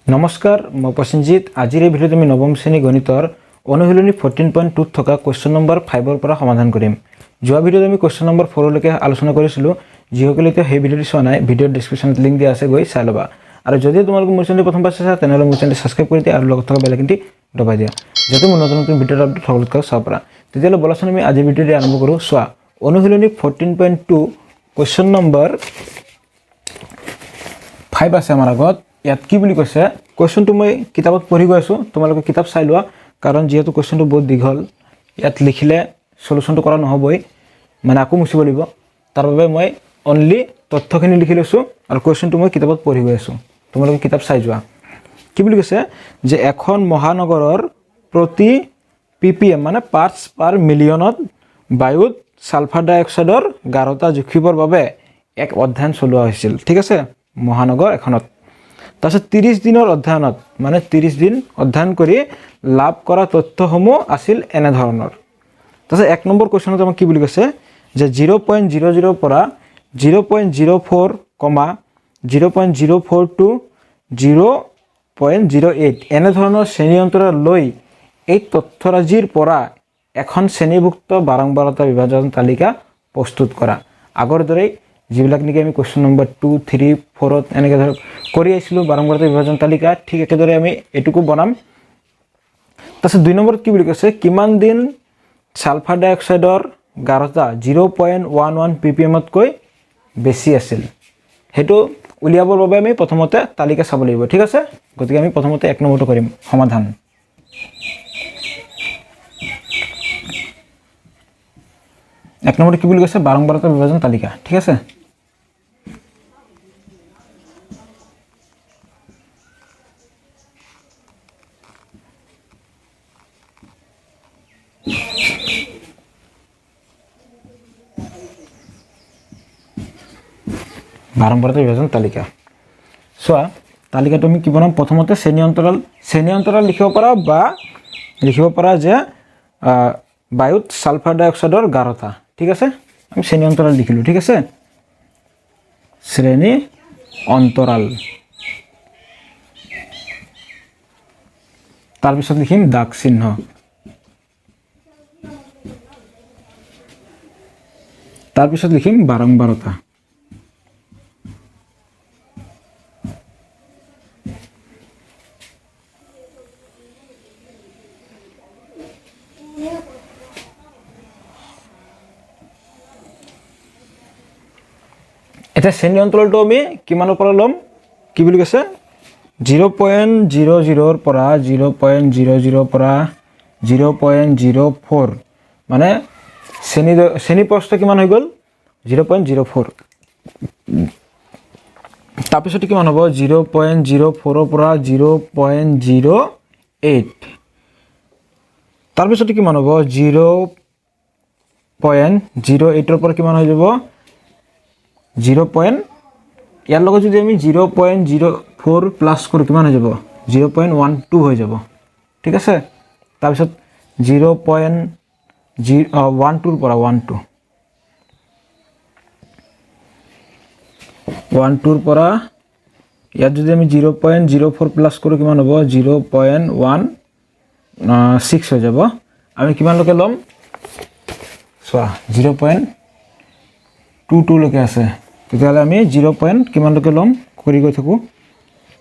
नमस्कार मैं प्रसेनजित आज भिडिओत आम नवम श्रेणी गणितर अनुशीलनी 14.2 थका क्वेश्चन नम्बर 5 पर समाधान करिम। जो भिडिओत आम क्वेश्चन नम्बर 4 लैके आलोचना करिसिलो। जिसकले तो भिडिओ चुना ना भिडिओ डिस्क्रिप्शन लिंक दिया आछे गई चाइ लबा। और जदि तुम मोर चेनेल प्रथम बार चाइछा तेनहले मोर चेनेल सब्सक्राइब कर दिया और लगत थका बेल आइकनटी दबाई दिया जाते मोर नतुन नतुन भिडिओ अपडेट सकलोतকৈ চাব পাৰা। তেতিয়াহ'লে বলাচোন আমি আজি ভিডিঅ'টি আৰম্ভ কৰো। চোৱা অনুশীলনী 14.2 क्वेश्चन नम्बर 5 আছে আমাৰ আগত। ইয়াত কি বুলি কৈছে क्वेश्चनটো মই কিতাপত পঢ়ি গৈ আছো, তোমালোকে কিতাপ চাই লোৱা কাৰণ যেহেতু क्वेश्चनটো বহুত দীঘল ইয়াত লিখিলে সলিউশনটো কৰা নহবই, মানে আকৌ মুছিব লাগিব। তাৰ বাবে মই অনলি তথ্যখিনি লিখি লৈছো আৰু क्वेश्चनটো মই কিতাপত পঢ়ি গৈ আছো, তোমালোকে কিতাপ চাই যোৱা। কি বুলি কৈছে যে এখন মহানগৰৰ প্ৰতি ppm মানে পাৰ্টস পাৰ মিলিয়নত বায়ুত সালফাৰ ডাই অক্সাইডৰ গাঢ়তা জুখিবৰ বাবে এক অধ্যয়ন চলোৱা হৈছিল। ঠিক আছে, মহানগৰ এখনত তাৰপিছত 30 দিনৰ অধ্যয়নত মানে 30 দিন অধ্যয়ন কৰি লাভ কৰা তথ্যসমূহ আছিল এনে ধৰণৰ। তাৰপিছত এক নম্বৰ কোৱেশ্চনত আমাক কি বুলি কৈছে যে 0.00 পৰা 0.04, 0.04 to 0.08 এনে ধৰণৰ শ্ৰেণী অন্তৰাল লৈ এই তথ্যৰাজিৰ পৰা এখন শ্ৰেণীভুক্ত বাৰম্বাৰতা বিভাজন তালিকা প্ৰস্তুত কৰা। আগৰ দৰে যিবিলাক নেকি আমি क्वेश्चन নম্বৰ 2, 3, 4 এনেকৈ ধৰ কৰি আইছিলো বাৰম্বাৰতা বিভাজন তালিকা, ঠিক একেদৰে আমি এটুকু বনাম। তাৰপিছত 2 নম্বৰত কি বুলি কৈছে কিমান দিন সালফাৰ ডাই অক্সাইডৰ গাঢ়তা 0.11 ppm তকৈ বেছি আছিল হেতু উলিয়াবৰ বাবে আমি প্ৰথমতে তালিকা চাব লাগিব। ঠিক আছে, গতিকে আমি প্ৰথমতে 1 নম্বৰটো কৰিম সমাধান। এক নম্বৰটো কি বুলি কৈছে বাৰম্বাৰতা বিভাজন তালিকা। ঠিক আছে, বাৰম্বাৰতা বিভাজন তালিকা। চোৱা তালিকাটো আমি কি বনাম প্ৰথমতে শ্ৰেণী অন্তৰাল লিখিব পাৰা বা লিখিব পাৰা যে বায়ুত সালফাৰ ডাই অক্সাইডৰ গাঢ়তা। ঠিক আছে, আমি শ্ৰেণী অন্তৰাল লিখিলো। ঠিক আছে, শ্ৰেণী অন্তৰাল তাৰপিছত লিখিম দাগ চিহ্ন। তাৰপিছত লিখিম বাৰম্বাৰতা। এটা শ্ৰেণী অন্তৰালটো আমি কিমানৰ পৰা ল'ম কি বুলি কৈছে 0.00 পৰা 0.00 পৰা 0.04 মানে শ্ৰেণী প্ৰস্থ কিমান হৈ গ'ল 0.04। তাৰপিছত কিমান হ'ব 0.04 পৰা 0.08। তাৰপিছত কিমান হ'ব 0.08 পৰা কিমান হৈ যাব 0. ইয়াৰ লগত যদি আমি 0.04 প্লাস কৰো কিমান হৈ যাব 0.12 হৈ যাব। ঠিক আছে, তাৰপিছত 0.12 পৰা 12 পৰা ইয়াত যদি আমি 0.04 প্লাস কৰো কিমান হ'ব 0.16 হৈ যাব। আমি কিমান লকে লম চোৱা 0.22 লকে আছে, তেতিয়াহ'লে আমি 0. কিমান লকে লম কৰি গৈ থাকো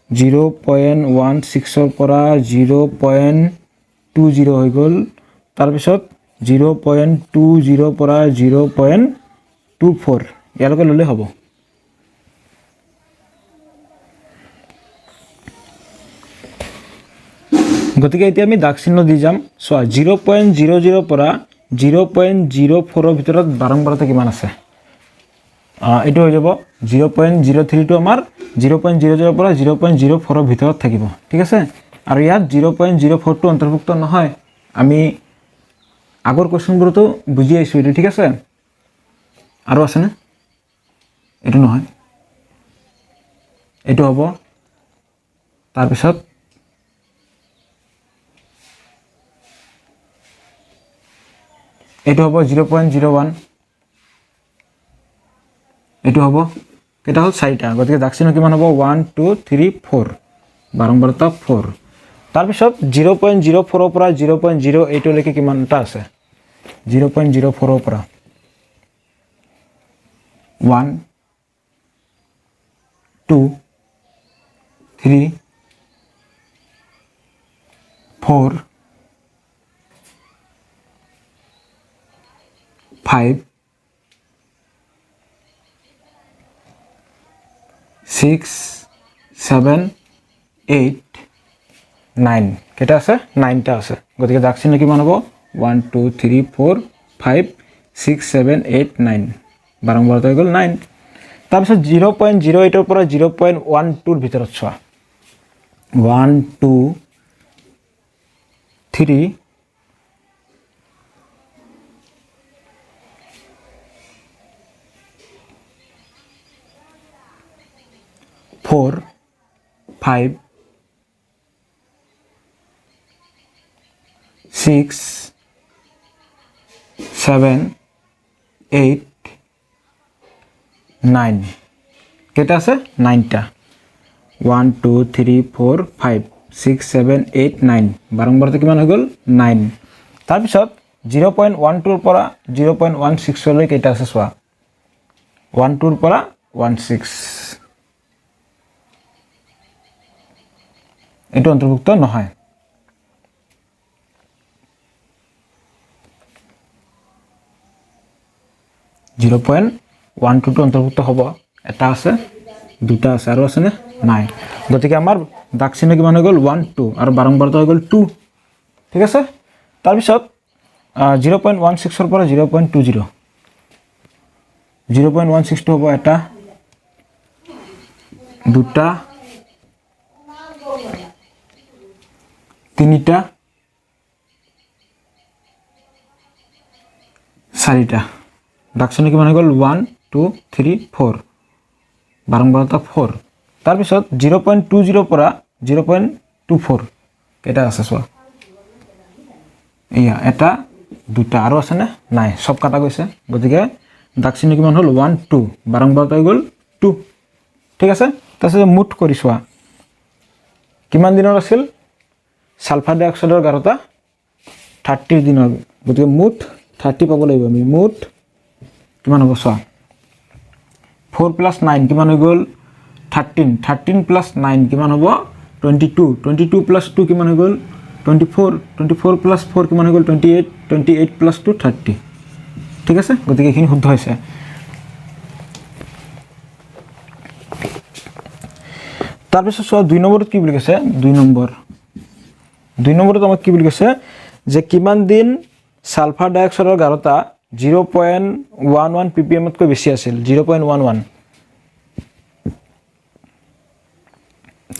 0.16 পৰা 0.20 হৈ গ'ল। তাৰপিছত 0.20 পৰা 0.24 ইয়ালৈকে ল'লে হ'ব। গতিকে এতিয়া আমি দাগ চিহ্ন দি যাম। চোৱা 0.00 পৰা 0.04 ভিতৰত বাৰম্বাৰতা কিমান আছে এইটো হৈ যাব 0.03 টো আমাৰ 0.00 পৰা 0.04 ভিতৰত থাকিব। ঠিক আছে, আৰু ইয়াত 0.04 টো অন্তৰ্ভুক্ত নহয়, আমি আগৰ কোৱেশ্চনবোৰতো বুজি আইছো এইটো। ঠিক আছে, আৰু আছে না এইটো নহয় এইটো হ'ব। তাৰপিছত এইটো হ'ব 0.01, এইটো হ'ব কেটা হল 4টা। গতিকে দাগ চিহ্ন কিমান হ'ব 1 2 3 4 বাৰম্বাৰতা 4 তাৰপিছত 0.04 ৰ পৰা 0.08 লৈকে কিমানটা আছে 0.04 ৰ পৰা 1 2 3 4 5 6 7 8 9 কেটা আছে 9টা আছে গতিকে দাগচিহ্ন কিমান হ'ব 1 2 3 4 5 6 7 8 9 বাৰম্বাৰতা হৈ গ'ল 9 তাৰপিছত 0.08 ৰ পৰা 0.12 ৰ ভিতৰত চোৱা 1 2 3 4 5 6 7 8 9 কেটা আছে 9টা 1 2 3 4 5 6 7 8 9 বাৰম্বাৰতা কিমান হৈ গ'ল 9 তাৰপিছত 0.12 ৰ পৰা 0.16 লৈ কেটা আছে চোৱা 12 ৰ পৰা 16 এটো অন্তৰ্ভুক্ত নহয় 0.12 টো অন্তৰ্ভুক্ত হ'ব এটা আছে দুটা আছে আৰু আছে নে নাই গতিকে আমাৰ দাগচিহ্ন কিমান হৈ গ'ল 1 2 আৰু বাৰম্বাৰতা হৈ গ'ল 2 ঠিক আছে তাৰপিছত 0.16 ৰ পৰা 0.20 0.16 টো হ'ব এটা দুটা তিনিটা চাৰিটা দাগচিহ্ন কিমান হৈ গ'ল 1 2 3 4 বাৰম্বাৰতা 4 তাৰপিছত 0.20 ৰ পৰা 0.24 কেটা আছে চোৱা এয়া এটা দুটা আৰু আছে নে নাই সব কাটা গৈছে গতিকে দাগচিহ্ন কিমান হ'ল 1 2 বাৰম্বাৰতা হৈ গ'ল 2 ঠিক আছে তাৰপিছত মুঠ কৰি চোৱা কিমান দিনৰ আছিল সালফাৰ ডাই অক্সাইডৰ গাঢ়তা 30 দিনৰ গতিকে মুঠ 30 পাব লাগিব আমি মুঠ কিমান হ'ব চোৱা 4 + 9 কিমান হৈ গ'ল 13 13 + 9 কিমান হ'ব 22 22 + 2 কিমান হৈ গ'ল 24 24 + 4 কিমান হৈ গ'ল 28 28 + 2 30 ঠিক আছে গতিকে এইখিনি শুদ্ধ হৈছে তাৰপিছত চোৱা 2 নম্বৰত কি বুলি কৈছে 2 নম্বৰত আমাক কি বুলি কৈছে যে কিমান দিন সালফাৰ ডাই অক্সাইডৰ গাঢ়তা 0.11 ppm তকৈ বেছি আছিল 0.11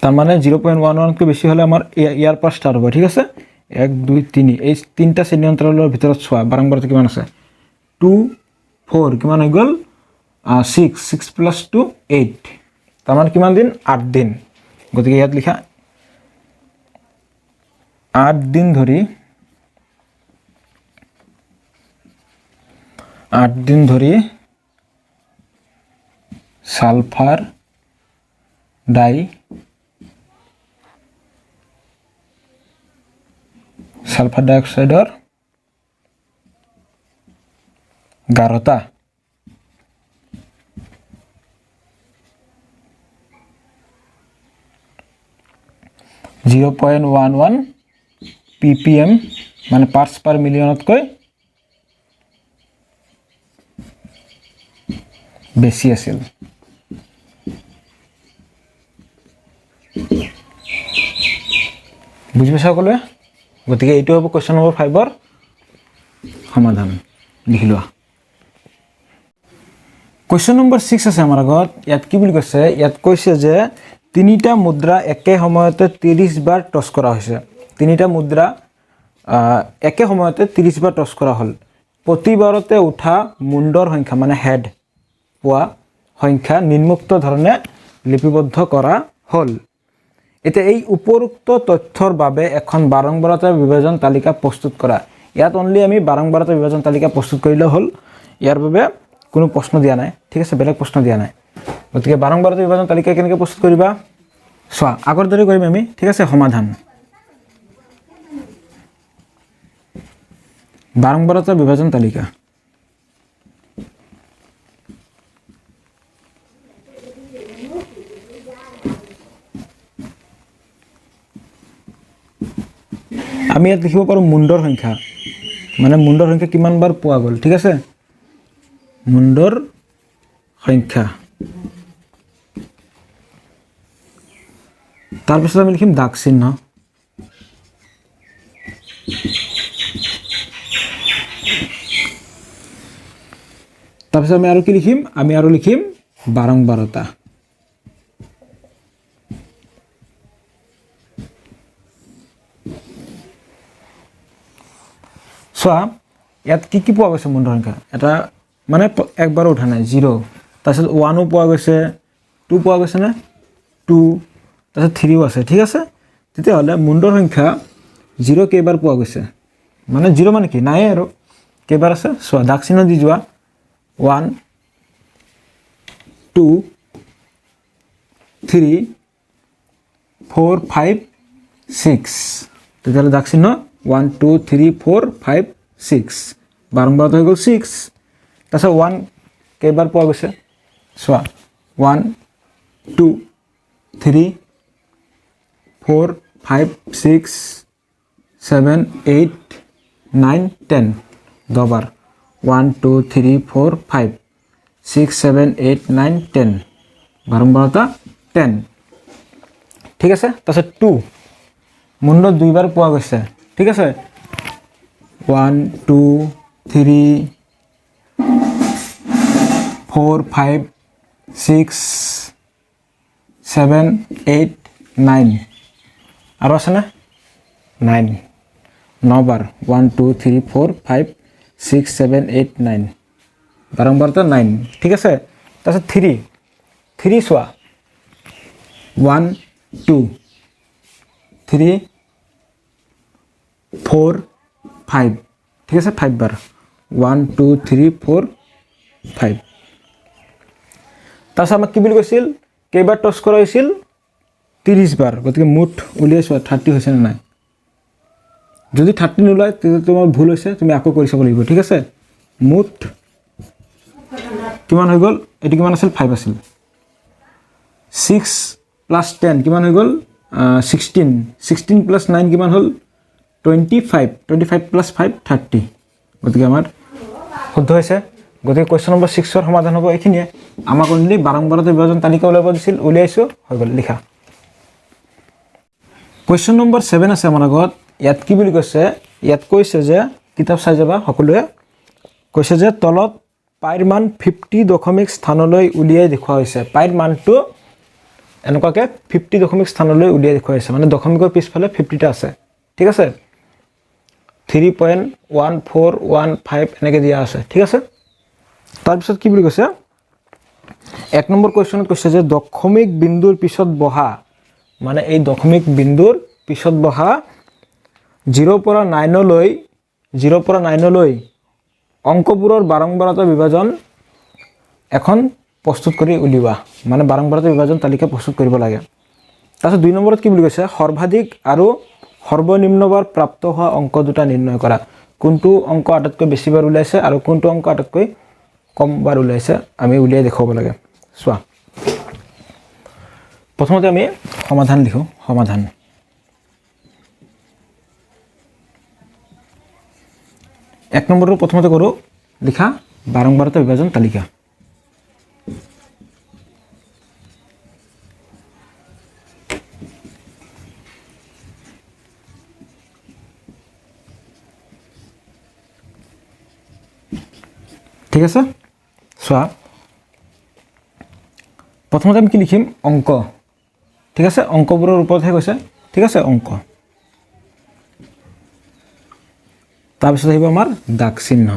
তাৰ মানে 0.11 তকৈ বেছি হলে আমাৰ ইয়াৰ পৰা ষ্টাৰ্ট হ'ব ঠিক আছে 1 2 3 এই তিনটা শ্ৰেণী অন্তৰালৰ ভিতৰত চোৱা বাৰম্বাৰতা কিমান আছে 2 4 কিমান হৈ গ'ল 6 6 + 2 8 তাৰ মানে কিমান দিন 8 দিন গতিকে ইয়াত লিখা 8 দিন ধৰি সালফাৰ ডাই অক্সাইডৰ গাঢ়তা 0.11 ppm মানে পাৰ্টছ পাৰ মিলিয়নতকৈ বেছি আছিল বুজি পাইছা সকলোৱে গতিকে এইটো হ'ব কোৱেশ্চন নম্বৰ 5 ৰ সমাধান লিখি লোৱা কোৱেশ্চন নম্বৰ 6 আছে আমাৰ আগত ইয়াত কি বুলি কৈছে ইয়াত কৈছে যে তিনিটা মুদ্ৰা একে সময়তে 30 বাৰ টছ কৰা হৈছে তিনিটা মুদ্ৰা একে সময়তে 30 বাৰ টছ কৰা হ'ল প্ৰতিবাৰতে উঠা মুণ্ডৰ সংখ্যা মানে হেড পোৱা সংখ্যা নিম্নোক্ত ধৰণে লিপিবদ্ধ কৰা হ'ল এটা এই উপৰোক্ত তথ্যৰ বাবে এখন বাৰম্বাৰতা বিভাজন তালিকা প্ৰস্তুত কৰা ইয়াত অনলি আমি বাৰম্বাৰতা বিভাজন তালিকা প্ৰস্তুত কৰিলে হ'ল ইয়াৰ বাবে কোনো প্ৰশ্ন দিয়া নাই ঠিক আছে বেলেগ প্ৰশ্ন দিয়া নাই গতিকে বাৰম্বাৰতা বিভাজন তালিকা কেনেকৈ প্ৰস্তুত কৰিবা চোৱা আগৰ দৰে কৰিম আমি ঠিক আছে সমাধান বাৰম্বাৰতা বিভাজন তালিকা আমি ইয়াত লিখিব পাৰোঁ মুণ্ডৰ সংখ্যা মানে মুণ্ডৰ সংখ্যা কিমান বাৰ পোৱা গ'ল ঠিক আছে মুণ্ডৰ সংখ্যা তাৰপিছত আমি লিখিম দাগ চিহ্ন তাৰপিছত আমি আৰু কি লিখিম আমি আৰু লিখিম বাৰম্বাৰতা চোৱা ইয়াত কি পোৱা গৈছে মুণ্ডৰ সংখ্যা এটা মানে একবাৰো উঠা নাই 0 তাৰপিছত 1ও পোৱা গৈছে 2 পোৱা গৈছে নে 2 তাৰপিছত 3ও আছে ঠিক আছে তেতিয়াহ'লে মুণ্ডৰ সংখ্যা 0 কেইবাৰ পোৱা গৈছে মানে 0 মানে কি নাই আৰু কেইবাৰ আছে চোৱা দাগ চিহ্ন দি যোৱা 1 2 3 4 5 6 তেতিয়াহ'লে দাগ চিহ্ন 1 2 3 4 5 6 বাৰম্বাৰতা হৈ গ'ল 6 তাৰপিছত 1 কেইবাৰ পোৱা গৈছে চোৱা 1 2 3 4 5 6 7 8 9 10 10 বাৰ 1 2 3 4 5 6 7 8 9 10 বাৰম্বাৰতা 10 ঠিক আছে তাৰপিছত 2 মুণ্ডত 2 বাৰ পোৱা গৈছে ঠিক আছে 1 2 3 4 5 6 7 8 9 আৰু আছে না 9 9 বাৰ 1 2 3 4 5 6 7 8 9 বাৰম্বাৰতা 9 ঠিক আছে তাৰপিছত 3 চোৱা 1 2 3 4 5 ঠিক আছে 5 বাৰ 1 2 3 4 5 তাৰপিছত আমাক কি বুলি কৈছিল কেইবাৰ টছ কৰা হৈছিল 30 বাৰ গতিকে মুঠ উলিয়াই চোৱা 30 হৈছে নে নাই যদি 30 নোলায় তেতিয়া তোমাৰ ভুল হৈছে তুমি আকৌ কৰি চাব লাগিব ঠিক আছে মুঠ কিমান হৈ গ'ল এটি কিমান আছিল 5 আছিল 6 প্লাস 10 কিমান হৈ গ'ল 16 প্লাস 9 কিমান হ'ল 25 প্লাস 5 30 গতিকে আমাৰ শুদ্ধ হৈছে গতিকে কোৱেশ্চন নম্বৰ 6 ৰ সমাধান হ'ব এইখিনিয়ে আমাক অনলি বাৰম্বাৰতা বিভাজন তালিকা উলিয়াব দিছিল উলিয়াইছো হৈ গ'ল লিখা কোৱেশ্চন নম্বৰ 7 আছে আমাৰ আগত ইয়াত কি বুলি কৈছে ইয়াত কৈছে যে কিতাপ চাই যাবা সকলোৱে কৈছে যে তলত পাইৰ মান 50 দশমিক স্থানলৈ উলিয়াই দেখুৱা হৈছে পাইৰ মানটো এনেকুৱাকে 50 দশমিক স্থানলৈ উলিয়াই দেখুৱা হৈছে মানে দশমিকৰ পিছফালে 50 টা আছে ঠিক আছে 3.1415 এনেকৈ দিয়া আছে ঠিক আছে তাৰপিছত কি বুলি কৈছে 1 নম্বৰ কোৱেশ্চনত কৈছে যে দশমিক বিন্দুৰ পিছত বহা মানে এই দশমিক বিন্দুৰ পিছত বহা 0 পৰা 9 লৈ অংকবোৰৰ বাৰম্বাৰতা বিভাজন এখন প্ৰস্তুত কৰি উলিওৱা মানে বাৰম্বাৰতা বিভাজন তালিকা প্ৰস্তুত কৰিব লাগে তাৰপিছত 2 নম্বৰত কি বুলি কৈছে সৰ্বাধিক আৰু সৰ্বনিম্নবাৰ প্ৰাপ্ত হোৱা অংক দুটা নিৰ্ণয় কৰা কোনটো অংক আটাইতকৈ বেছি বাৰ ওলাইছে আৰু কোনটো অংক আটাইতকৈ কম বাৰ ওলাইছে আমি উলিয়াই দেখাব লাগে চোৱা প্ৰথমতে আমি সমাধান লিখো সমাধান এক নম্বৰৰ প্ৰথমতে কৰো লিখা বাৰম্বাৰতা বিভাজন তালিকা ঠিক আছে চোৱা প্ৰথমতে আমি কি লিখিম অংক ঠিক আছে অংকবোৰৰ ওপৰতহে কৈছে ঠিক আছে অংক তাৰপিছত আহিব আমাৰ দাগ চিহ্ন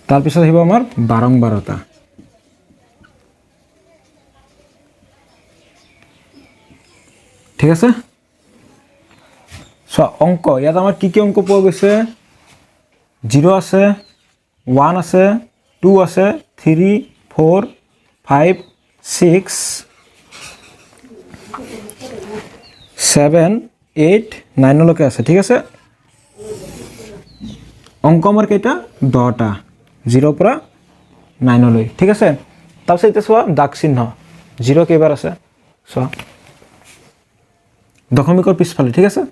তাৰপিছত আহিব আমাৰ বাৰম্বাৰতা ঠিক আছে চোৱা অংক ইয়াত আমাৰ কি অংক পোৱা গৈছে 0 আছে 1 আছে 2 আছে 3 4 5 6 7 8 9 লৈকে আছে ঠিক আছে অংক আমাৰ কেইটা 10টা 0 পৰা 9 লৈ ঠিক আছে তাৰপিছত এটা চোৱা দাগ চিহ্ন 0 কেইবাৰ আছে চোৱা দশমিকৰ পিছফালে ঠিক আছে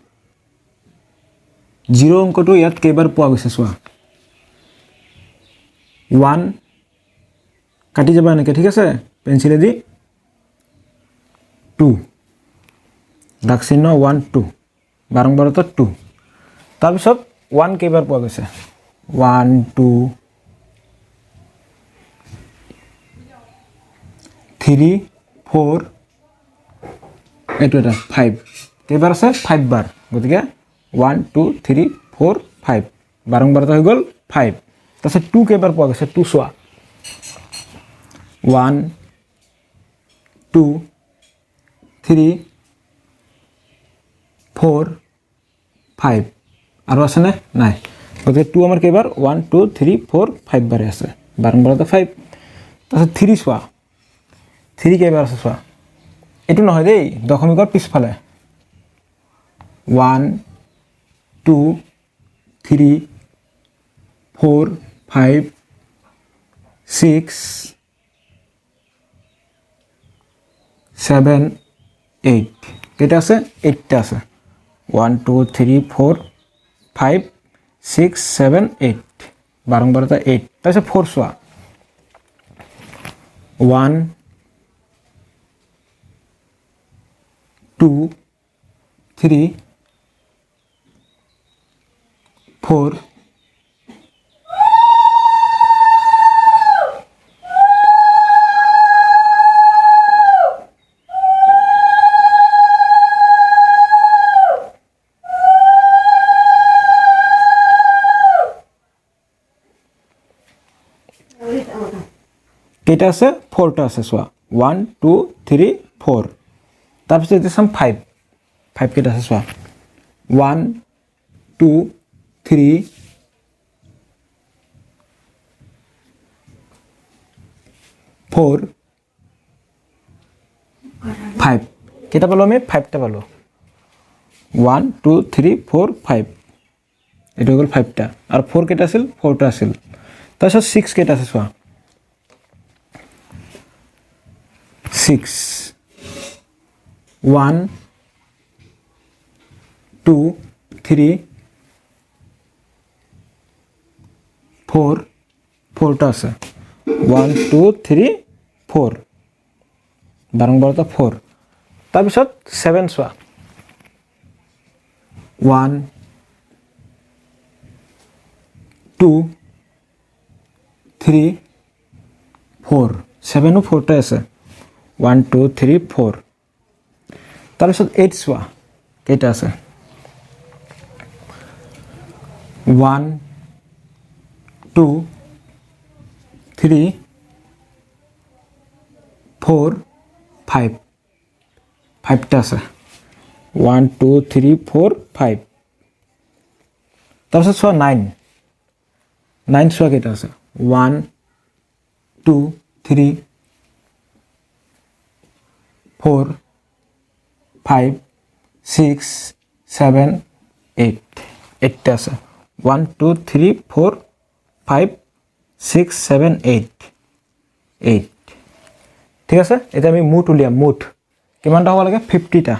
0 অংকটো ইয়াত কেইবাৰ পোৱা গৈছে চোৱা 1 কাটি যাবা এনেকৈ ঠিক আছে পেন্সিলেদি 2 দাগ চিহ্ন 1 2 বাৰংবাৰতে 2 তাৰপিছত 1 কেইবাৰ পোৱা গৈছে 1 2 3 4 এইটো এটা 5 কেইবাৰ আছে 5 বাৰ গতিকে 1 2 3 4 5 বাৰংবাৰতে হৈ গ'ল 5 তাৰপিছত 2 কেইবাৰ পোৱা গৈছে 2 চোৱা 1 2 3 4 5 আৰু আছে নে নাই গতিকে 2 আমাৰ কেইবাৰ 1 2 3 4 5 বাৰে আছে বাৰংবাৰতে 5 তাৰপিছত 3 চোৱা 3 কেইবাৰ আছে চোৱা এইটো নহয় দেই দশমিকৰ পিছফালে 1 2 3 4 5 6 7 8 কেইটা আছে 8টা আছে 1 2 3 4 5 6 7 8 বাৰংবাৰতে 8 তাৰপিছত 4 চোৱা 1 2 3 4 কেইটা আছে 4টা আছে চোৱা 1 2 3 4 তাৰপিছত এটা চাম 5 5 কেইটা আছে চোৱা 1 2 3 4 5 কেইটা পালো আমি 5টা পালো 1 2 3 4 5 এইটো হৈ গ'ল 5টা আৰু 4 কেইটা আছিল 4টা আছিল তাৰপিছত 6 কেইটা আছে চোৱা 6 1 2 3 4 4টা আছে 1 2 3 4 বাৰংবাৰতে 4 তাৰপিছত 7 চোৱা 1 2 3 4 7ও 4টা আছে 1 2 3 4 তাৰপিছত 8 চোৱা কেইটা আছে 1 2 3 4 5 5টা আছে 1 2 3 4 5 তাৰপিছত চোৱা 9 9 চোৱা কেইটা আছে 1 2 3 4 5 6 7 8 8টা আছে 1 2 3 4 5 6 7 8 8 ঠিক আছে এটা আমি মুঠ উলিয়াম মুঠ কিমানটা হ'ব লাগে 50টা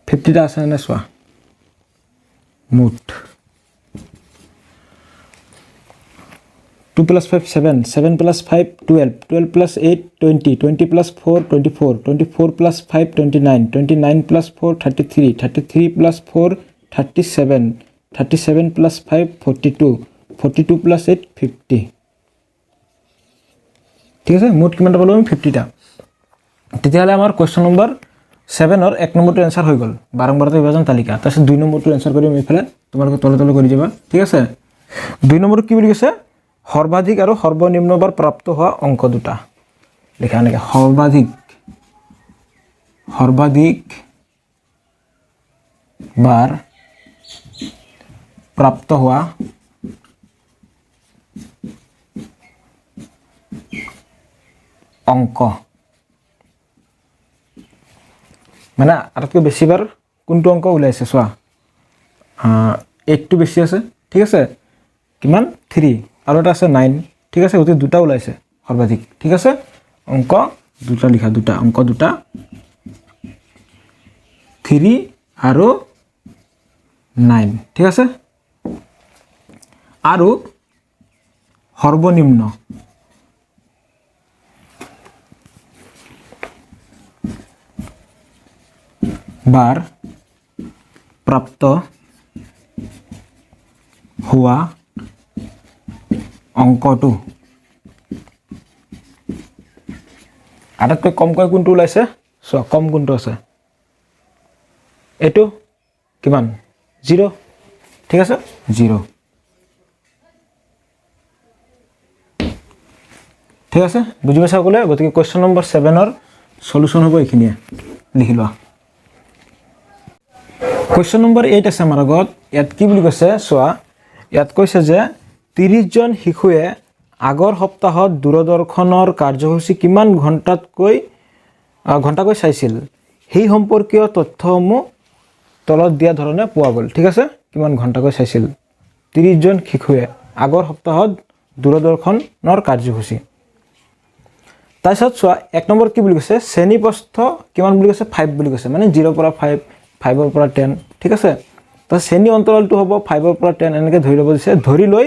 50টা আছে নে চোৱা মুঠ 2 plus 5 7 7 plus 5 12 12 plus 8 20 20 plus 4 24 24 plus 5 29 29 plus 4 33 33 plus 4 37 37 plus 5 42 42 plus 8 50 ঠিক আছে মুঠ কিমানটা পালো আমি 50টা তেতিয়াহ'লে আমাৰ কোৱেশ্চন নম্বৰ 7 ৰ 1 নম্বৰটো এনসাৰ হৈ গ'ল বাৰংবাৰতে বিভাজন তালিকা তাৰপিছত 2 নম্বৰটো এনসাৰ কৰিম এইফালে তোমালোকে তলে তলে কৰি যাবা ঠিক আছে 2 নম্বৰটো কি বুলি কৈছে সৰ্বাধিক আৰু সৰ্বনিম্ন বাৰ প্ৰাপ্ত হোৱা অংক দুটা লিখা এনেকৈ সৰ্বাধিক বাৰ প্ৰাপ্ত হোৱা অংক মানে আটাইতকৈ বেছিবাৰ কোনটো অংক ওলাইছে চোৱা 8টো বেছি আছে ঠিক আছে কিমান 3 আৰু এটা আছে 9 ঠিক আছে গতি দুটা ওলাইছে সৰ্বাধিক ঠিক আছে অংক দুটা লিখা দুটা অংক দুটা 3 আৰু 9 ঠিক আছে আৰু সৰ্বনিম্ন বাৰ প্ৰাপ্ত হোৱা অংকটো আটাইতকৈ কমকৈ কোনটো ওলাইছে চোৱা কম কোনটো আছে এইটো কিমান 0 ঠিক আছে 0 ঠিক আছে বুজি পাইছা সকলোৱে গতিকে কোৱেশ্চন নম্বৰ 7 ৰ সলিউশন হ'ব এইখিনিয়ে লিখি লোৱা কোৱেশ্চন নম্বৰ 8 আছে আমাৰ আগত ইয়াত কি বুলি কৈছে চোৱা ইয়াত কৈছে যে 30 জন শিশুৱে আগৰ সপ্তাহত দূৰদৰ্শনৰ কাৰ্যসূচী কিমান ঘণ্টাকৈ চাইছিল সেই সম্পৰ্কীয় তথ্যসমূহ তলত দিয়া ধৰণে পোৱা গ'ল ঠিক আছে কিমান ঘণ্টাকৈ চাইছিল 30 জন শিশুৱে আগৰ সপ্তাহত দূৰদৰ্শনৰ কাৰ্যসূচী তাৰপিছত চোৱা 1 নম্বৰ কি বুলি কৈছে শ্ৰেণীপ্ৰস্থ কিমান বুলি কৈছে 5 বুলি কৈছে মানে 0 পৰা 5 5 ৰ পৰা 10 ঠিক আছে তো শ্ৰেণী অন্তৰালটো হ'ব 5 ৰ পৰা 10 এনেকৈ ধৰি ল'ব দিছে ধৰি লৈ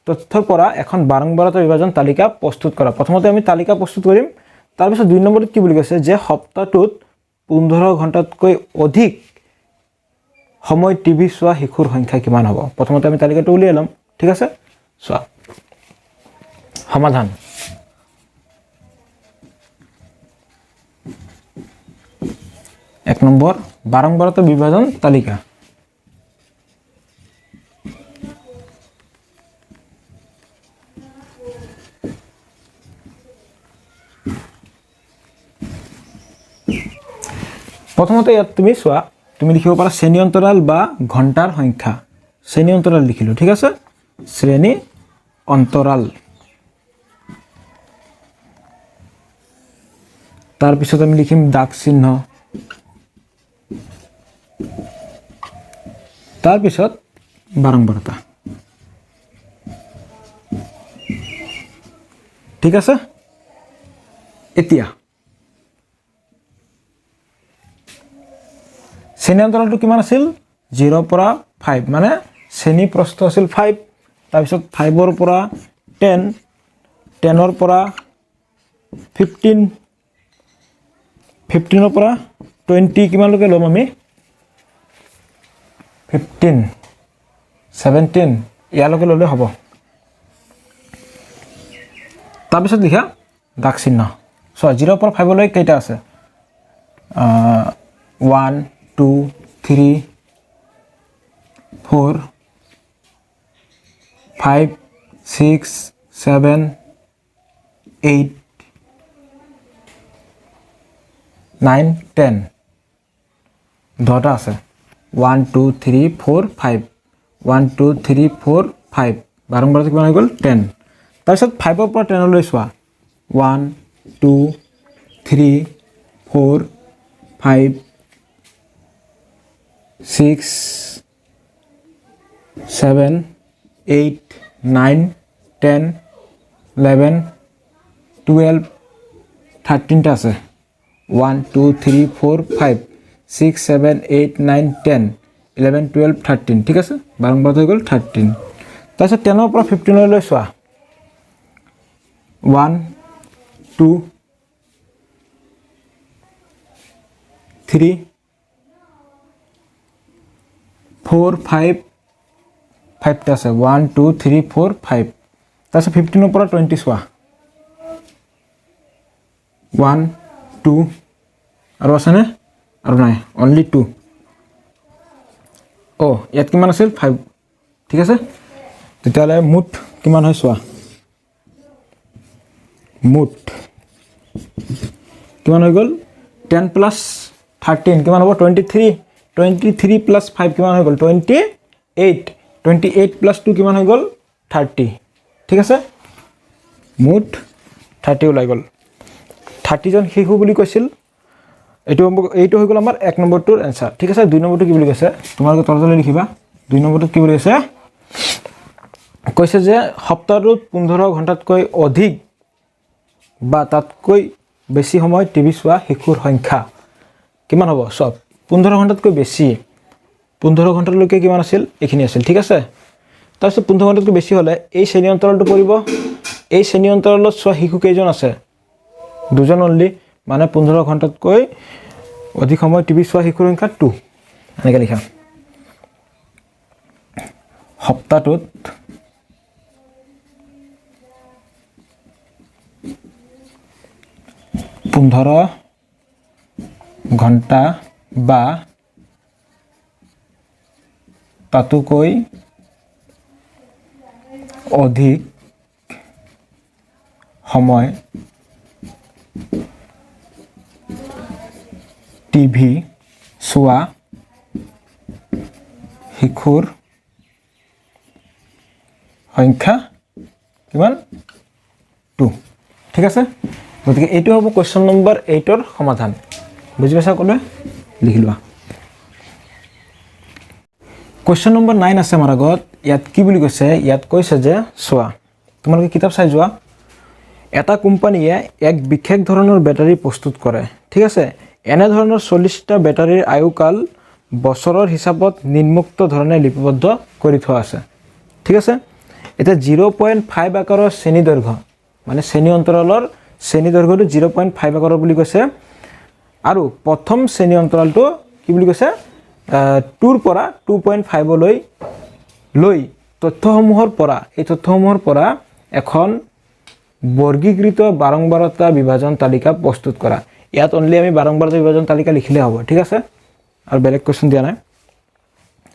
তথ্যৰ পৰা এখন বাৰম্বাৰতা বিভাজন তালিকা প্ৰস্তুত কৰা প্ৰথমতে আমি তালিকা প্ৰস্তুত কৰিম তাৰপিছত 2 নম্বৰত কি বুলি কৈছে যে সপ্তাহটোত 15 ঘণ্টাতকৈ অধিক সময় টিভি চোৱা শিশুৰ সংখ্যা কিমান হ'ব প্ৰথমতে আমি তালিকাটো উলিয়াই লম ঠিক আছে চোৱা সমাধান এক নম্বৰ বাৰম্বাৰতা বিভাজন তালিকা প্ৰথমতে ইয়াত তুমি চোৱা তুমি লিখিব পাৰা শ্ৰেণী অন্তৰাল বা ঘণ্টাৰ সংখ্যা শ্ৰেণী অন্তৰাল লিখিলো ঠিক আছে শ্ৰেণী অন্তৰাল তাৰ পিছত আমি লিখিম দাগ চিহ্ন তাৰ পিছত বাৰম্বাৰতা ঠিক আছে এতিয়া শ্ৰেণী অন্তৰালটো কিমান আছিল 0 পৰা 5 মানে শ্ৰেণী প্ৰস্থ আছিল 5 তাৰ পিছত 5 ৰ পৰা 10 10 ৰ পৰা 15 15 ৰ পৰা 20 কিমান লৈকে লম আমি 15 17 ইয়ালৈকে ললে হ'ব তাৰ পিছত লিখা দাগ চিহ্ন সো 0 পৰা 5 লৈ কেইটা আছে 1 2 3 4 5 6 7 8 9 10 10টা আছে 1 2 3 4 5 1 2 3 4 5 বাৰম্বাৰতা কিমান হৈ গ'ল 10 তাৰপিছত 5 ৰ পৰা 10 লৈ চোৱা 1 2 3 4 5 6 7 8 9 10 11 12 13 টা আছে 1 2 3 4 5 6 7 8 9 10 11 12 13 ঠিক আছে বাৰম্বাৰতা হৈ গ'ল 13 তাৰপিছত 10 ৰ পৰা 15 লৈ চোৱা 1 2 3 4 5 5 টা আছে 1 2 3 4 5 তাৰপিছত 15 ৰ পৰা 20 চোৱা 1 2 আৰু আছে নে আৰু নাই অনলি 2 ও ইয়াত কিমান আছিল 5 ঠিক আছে তেতিয়ালে মুঠ কিমান হয় চোৱা মুঠ কিমান হৈ গ'ল 10 প্লাস 13 কিমান হ'ব 23 23 প্লাস 5 কিমান হৈ গ'ল 28 28 প্লাস 2 কিমান হৈ গ'ল 30 ঠিক আছে মুঠ 30 ওলাই গ'ল 30 জন শিশু বুলি কৈছিল এইটো হৈ গ'ল আমাৰ 1 নম্বৰটোৰ এনসাৰ ঠিক আছে 2 নম্বৰটো কি বুলি কৈছে তোমালোকে তললৈ লিখিবা 2 নম্বৰটো কি বুলি কৈছে যে সপ্তাহটোত 15 ঘণ্টাতকৈ অধিক বা তাতকৈ বেছি সময় টিভি চোৱা শিশুৰ সংখ্যা কিমান হ'ব সব 15 ঘণ্টাতকৈ বেছি 15 ঘণ্টালৈকে কিমান আছিল এখিনি আছিল ঠিক আছে তাৰপিছত 15 ঘণ্টাতকৈ বেছি হ'লে এই শ্ৰেণী অন্তৰালটো পৰিব এই শ্ৰেণী অন্তৰালত চোৱা শিশু কেইজন আছে দুজন অনলি মানে 15 ঘণ্টাতকৈ অধিক সময় টিভি চোৱা শিশুৰ সংখ্যা 2 এনেকৈ লিখা সপ্তাহটোত 15 ঘণ্টা বা তাতকৈ অধিক সময় টিভি চোৱা শিশুৰ সংখ্যা কিমান 2 ঠিক আছে গতিকে এইটো হ'ব কোৱেশ্চন নম্বৰ 8 ৰ সমাধান বুজি পাইছা কোনে লিখি লোৱা কোৱেশ্চন নম্বৰ 9 আছে আমাৰ আগত ইয়াত কি বুলি কৈছে ইয়াত কৈছে যে চোৱা তোমালোকে কিতাপ চাই যোৱা এটা কোম্পানীয়ে এক বিশেষ ধৰণৰ বেটাৰী প্ৰস্তুত কৰে ঠিক আছে এনে ধৰণৰ 40টা বেটাৰীৰ আয়ুকাল বছৰৰ হিচাপত নিম্নোক্ত ধৰণে লিপিবদ্ধ কৰি থোৱা আছে ঠিক আছে এটা 0.5 আকাৰৰ শ্ৰেণী দৈৰ্ঘ্য মানে শ্ৰেণী অন্তৰালৰ শ্ৰেণী দৈৰ্ঘ্যটো 0.5 আকাৰৰ বুলি কৈছে আৰু প্ৰথম শ্ৰেণী অন্তৰালটো কি বুলি কৈছে 2 ৰ পৰা 2.5 লৈ তথ্যসমূহৰ পৰা এখন বৰ্গীকৃত বাৰম্বাৰতা বিভাজন তালিকা প্ৰস্তুত কৰা ইয়াত অনলি আমি বাৰম্বাৰতা বিভাজন তালিকা লিখিলে হ'ব ঠিক আছে আৰু বেলেগ কোৱেশ্চন দিয়া নাই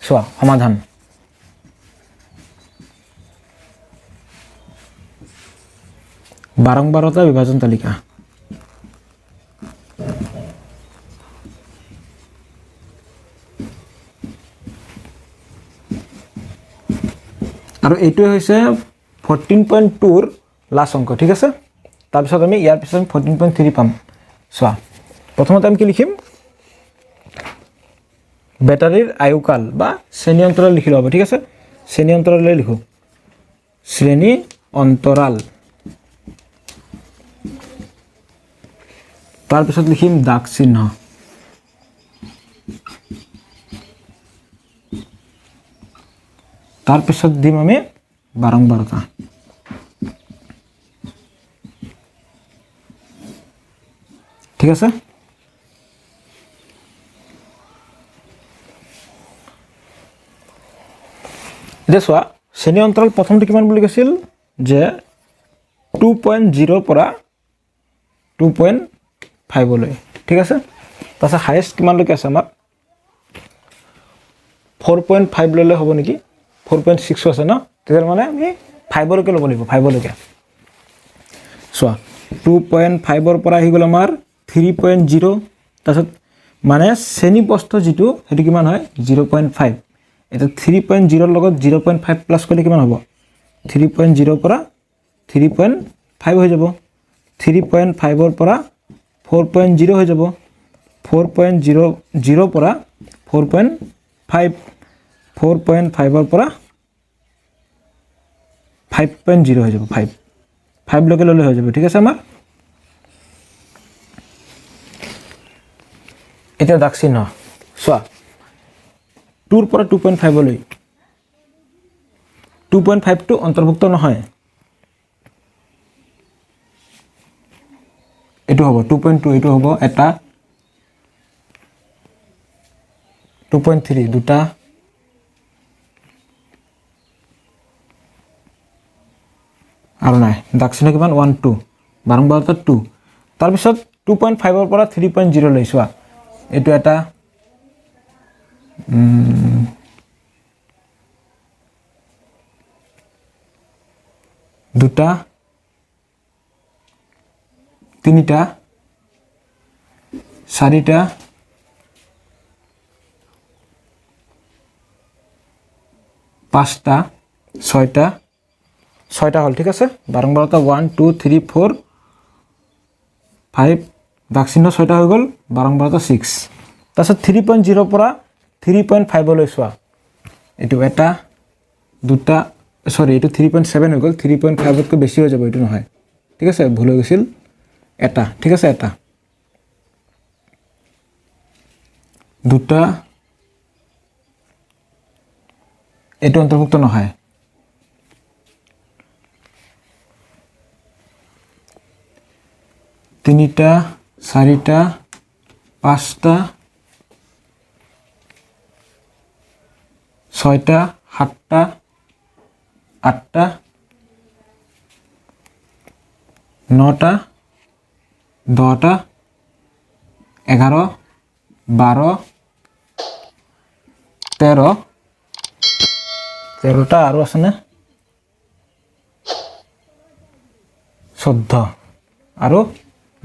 চোৱা সমাধান বাৰম্বাৰতা বিভাজন তালিকা আৰু এইটো হৈছে 14.2 ৰ লাষ্ট অংক ঠিক আছে তাৰ পিছত আমি ইয়াৰ পিছত 14.3 পাম চোৱা প্ৰথমতে আমি কি লিখিম বেটাৰীৰ আয়ুকাল বা শ্ৰেণী অন্তৰাল লিখি ল'ব ঠিক আছে শ্ৰেণী অন্তৰাললৈ লিখো শ্ৰেণী অন্তৰাল তাৰ পিছত লিখিম দাগ চিহ্ন তাৰ পিছত দিম আমি বাৰম্বাৰতা ঠিক আছে এতিয়া চোৱা শ্ৰেণী অন্তৰাল প্ৰথমটো কিমান বুলি কৈছিল যে 2.0 পৰা 2.5 লৈ ঠিক আছে তাৰপিছত হাইয়েষ্ট কিমানলৈকে আছে আমাৰ 4.5 ললে হ'ব নেকি 4.6 আছে ন তেতিয়া মানে আমি 5 লৈকে ল'ব লাগিব 5 লৈকে চোৱা 2.5 ৰ পৰা আহি গ'ল আমাৰ 3.0 তাৰপিছত মানে শ্ৰেণী প্ৰস্থ যিটো হেতু কিমান হয় 0.5 এটা 3.0 ৰ লগত 0.5 প্লাস কৰিলে কিমান হ'ব 3.0 পৰা 3.5 হৈ যাব 3.5 ৰ পৰা 4.0 হৈ যাব 4.0 পৰা 4.5 4.5 ৰ পৰা 5.0 হৈ যাব 5 লৈকে ল'লে হৈ যাব ঠিক আছে আমাৰ এতিয়া দাগ চিহ্ন চোৱা 2 ৰ পৰা 2.5 লৈ 2.5 টো অন্তৰ্ভুক্ত নহয় এটো হ'ব 2.2 এটো হ'ব এটা 2.3 দুটা আৰু নাই দাগ চিহ্ন কিমান 1 2 বাৰম্বাৰতা 2 তাৰ পিছত 2.5 ৰ পৰা 3.0 লৈ চোৱা এটো এটা দুটা তিনিটা চাৰিটা পাঁচটা ছয়টা হল ঠিক আছে বাৰম্বাৰতা 1 2 3 4 5 দাগ চিহ্ন 6টা হৈ গ'ল 12 12 6 তাৰপিছত 3.0 পৰা 3.5 লৈ চোৱা এটো এটা দুটা সৰি এটো 3.7 হৈ গ'ল 3.5 তকৈ বেছি হৈ যাব এটো নহয় ঠিক আছে ভুল হৈ গৈছিল এটা ঠিক আছে এটা দুটা এটো অন্তৰ্ভুক্ত নহয় তিনিটা চাৰিটা পাঁচটা ছয়টা সাতটা আঠটা নটা 10টা 11 12 13 13টা আৰু আছে না 14 আৰু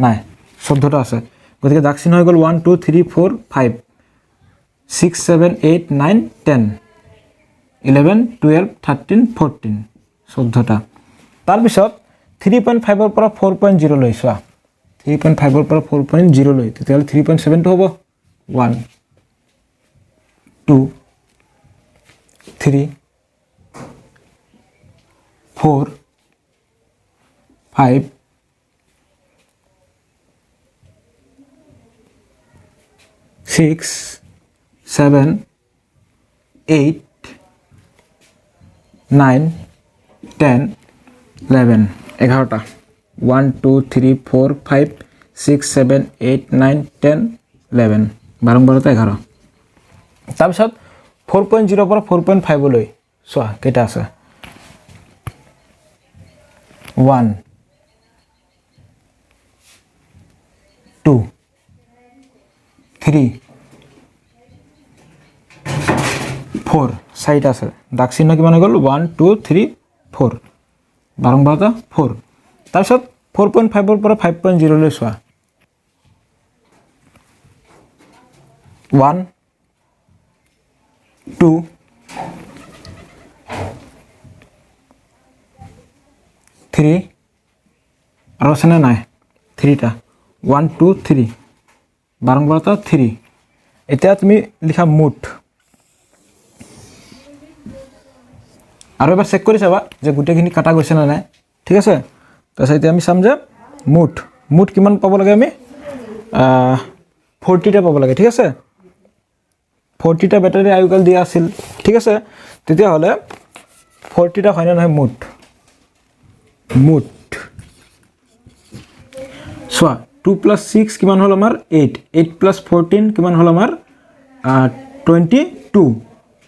নাই 14টা আছে গতিকে দাগ চিহ্ন হৈ গ'ল 1 2 3 4 5 6 7 8 9 10 11 12 13 14 14টা তাৰ পিছত 3.5 ৰ পৰা 4.0 লৈ চোৱা 3.5 ৰ পৰা 4.0 লৈ তেতিয়া 3.7 টো হ'ব 1 2 3 4 5 6 7 8 9 10 11 11টা 1 2 3 4 5 6 7 8 9 10 11 12 11 তাৰপিছত 4.0 পৰা 4.5 লৈ চোৱা কেইটা আছে 1 2 3 4 চাৰিটা আছে দাগ চিহ্ন কিমান হৈ গ'ল 1 2 3 4 12 4 তাৰপিছত 4.5 ৰ পৰা 5.0 লৈ চোৱা 1 2 3 আৰু আছে না নাই 3টা 1 2 3 12 3 এতিয়া তুমি লিখা মুঠ আৰু এবাৰ চেক কৰি চাবা যে গুটেখিনি কাটা গৈছে না নাই ঠিক আছে তাৰপিছত এতিয়া আমি চাম যে মুঠ কিমান পাব লাগে আমি 40টা পাব লাগে ঠিক আছে 40টা ব্যাটারি আয়ুকাল দিয়া আছিল ঠিক আছে তেতিয়া হলে 40টা হয় না নহয় মুঠ সোয়া 2 + 6 কিমান হল আমাৰ 8 8 + 14 কিমান হল আমাৰ 22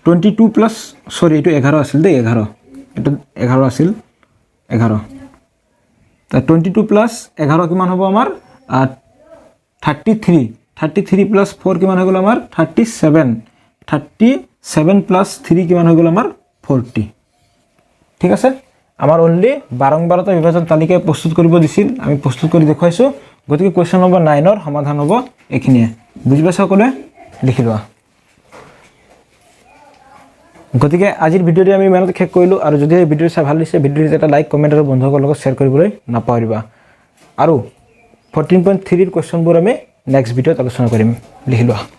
22 প্লাস সরি এটো 11 আছিল দে 11 এটো 11 আছিল 11 তা 22 প্লাস 11 কিমান হ'ব আমাৰ 33 33 প্লাস 4 কিমান হৈ গল আমাৰ 37 37 প্লাস 3 কিমান হৈ গল আমাৰ 40 ঠিক আছে আমাৰ অনলি 12 টা বিভাজন তালিকা প্ৰস্তুত কৰিব দিছিল আমি প্ৰস্তুত কৰি দেখাইছো গতিকে কোৱেশ্চন নম্বৰ 9 ৰ সমাধান হ'ব এখিনিয়ে বুজি পাইছা সকলোৱে লিখি লোৱা গতিকে আজিৰ ভিডিওটি আমি মেনত শেষ কৰিলো আৰু যদি এই ভিডিওটি চাই ভাল লাগিছে ভিডিওটি এটা লাইক কমেন্ট আৰু বন্ধুসকলৰ লগত শেয়াৰ কৰিবলৈ নাপাহৰিবা আৰু 14.3 ৰ কোৱেশ্চনবোৰ আমি নেক্সট ভিডিওত আলোচনা কৰিম লিখি লোৱা